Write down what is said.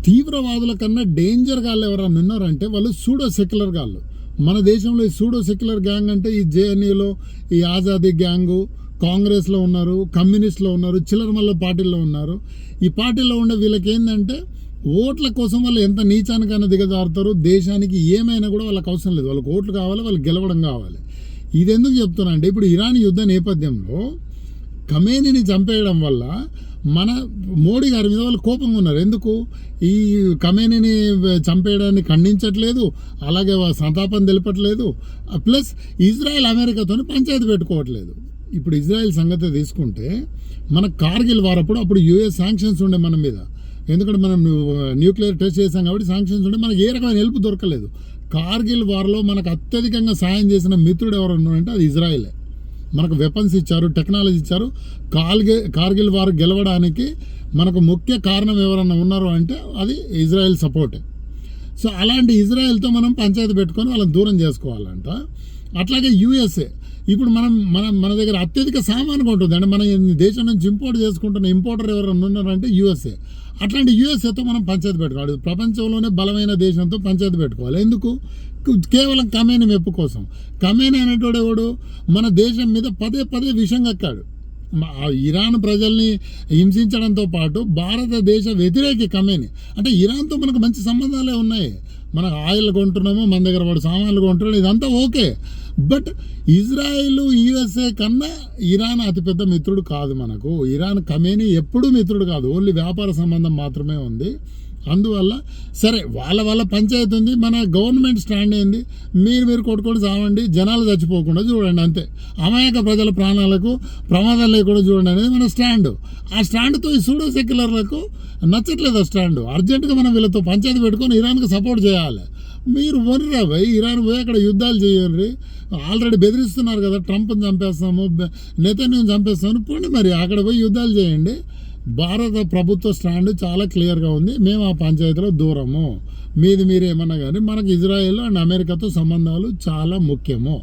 తీవ్రవాదుల కన్నా డేంజర్ గాళ్ళు ఎవరన్నా ఉన్నారంటే వాళ్ళు సూడో సెక్యులర్ గాళ్ళు. మన దేశంలో ఈ సూడో సెక్యులర్ గ్యాంగ్ అంటే ఈ జేఎన్యూలో ఈ ఆజాదీ గ్యాంగు, కాంగ్రెస్లో ఉన్నారు, కమ్యూనిస్ట్లో ఉన్నారు, చిల్లరమల్ల పార్టీల్లో ఉన్నారు. ఈ పార్టీలో ఉండే వీళ్ళకి ఏంటంటే ఓట్ల కోసం వాళ్ళు ఎంత నీచానికైనా దిగజారుతారు. దేశానికి ఏమైనా కూడా వాళ్ళకి అవసరం లేదు, వాళ్ళకి ఓట్లు కావాలి, వాళ్ళకి గెలవడం కావాలి. ఇది ఎందుకు చెప్తున్నా అంటే ఇప్పుడు ఇరాన్ యుద్ధ నేపథ్యంలో ఖమేనీని చంపేయడం వల్ల మన మోడీ గారి మీద వాళ్ళు కోపంగా ఉన్నారు. ఎందుకు ఈ ఖమేనీని చంపేయడాన్ని ఖండించట్లేదు, అలాగే సంతాపం తెలపట్లేదు, ప్లస్ ఇజ్రాయెల్ అమెరికాతో పంచాయతీ పెట్టుకోవట్లేదు. ఇప్పుడు ఇజ్రాయెల్ సంగతి తీసుకుంటే మన కార్గిల్ వారప్పుడు అప్పుడు యూఎస్ శాంక్షన్స్ ఉండే మన మీద, ఎందుకంటే మనం న్యూక్లియర్ టెస్ట్ చేసాం కాబట్టి శాంక్షన్స్ ఉండే, మనకి ఏ రకమైన హెల్ప్ దొరకలేదు. కార్గిల్ వార్లో మనకు అత్యధికంగా సాయం చేసిన మిత్రుడు ఎవరు ఉన్నారంటే అది ఇజ్రాయెలే. మనకు వెపన్స్ ఇచ్చారు, టెక్నాలజీ ఇచ్చారు. కార్గిల్ వార్ గెలవడానికి మనకు ముఖ్య కారణం ఎవరన్నా ఉన్నారు అంటే అది ఇజ్రాయెల్ సపోర్టే. సో అలాంటి ఇజ్రాయెల్తో మనం పంచాయతీ పెట్టుకొని వాళ్ళని దూరం చేసుకోవాలంట. అట్లాగే యూఎస్ఏ ఇప్పుడు మన దగ్గర అత్యధిక సామానుగా ఉంటుంది, అంటే మన దేశం నుంచి ఇంపోర్ట్ చేసుకుంటున్న ఇంపోర్టర్ ఎవరైనా ఉన్నారంటే యూఎస్ఏ. అట్లాంటి యూఎస్ఏతో మనం పంచాయతీ పెట్టుకోవాలి. ప్రపంచంలోనే బలమైన దేశంతో పంచాయతీ పెట్టుకోవాలి. ఎందుకు? కేవలం ఖమేనీ మెప్పు కోసం. ఖమేనీ అనేటోడు ఎవడు మన దేశం మీద పదే విషం కక్కాడు. ఇరాన్ ప్రజల్ని హింసించడంతో పాటు భారతదేశ వ్యతిరేకి ఖమేనీ. అంటే ఇరాన్తో మనకు మంచి సంబంధాలే ఉన్నాయి, మనకు ఆయిల్ కొంటున్నాము, మన దగ్గర వాడు సామాన్లు కొంటున్నాడు, ఇదంతా ఓకే. బట్ ఇజ్రాయెల్ యూఎస్ఏ కన్నా ఇరాన్ అతిపెద్ద మిత్రుడు కాదు మనకు. ఇరాన్ ఖమేనీ ఎప్పుడూ మిత్రుడు కాదు, ఓన్లీ వ్యాపార సంబంధం మాత్రమే ఉంది. అందువల్ల సరే వాళ్ళ పంచాయతీ ఉంది, మన గవర్నమెంట్ స్టాండ్ ఏంది, మీరు కొట్టుకొని సావండి, జనాలు చచ్చిపోకుండా చూడండి, అంతే. అమాయక ప్రజల ప్రాణాలకు ప్రమాదం లేకుండా చూడండి అనేది మన స్టాండ్. ఆ స్టాండ్తో ఈ సూడో సెక్యులర్లకు నచ్చట్లేదు. ఆ స్టాండ్ అర్జెంటుగా మనం వీళ్ళతో పంచాయతీ పెట్టుకొని ఇరాన్కి సపోర్ట్ చేయాలి. మీరు వనరా భయ్, ఇరాన్ పోయి అక్కడ యుద్ధాలు చేయండి. ఆల్రెడీ బెదిరిస్తున్నారు కదా, ట్రంప్ని చంపేస్తాము, నెతన్యాహుని చంపేస్తామని. పోండి మరి అక్కడ పోయి యుద్ధాలు చేయండి. భారత ప్రభుత్వ స్టాండ్ చాలా క్లియర్గా ఉంది, మేము ఆ పంచాయతీలో దూరము, మీరేమన్నా కానీ మనకు ఇజ్రాయెల్ అండ్ అమెరికాతో సంబంధాలు చాలా ముఖ్యము.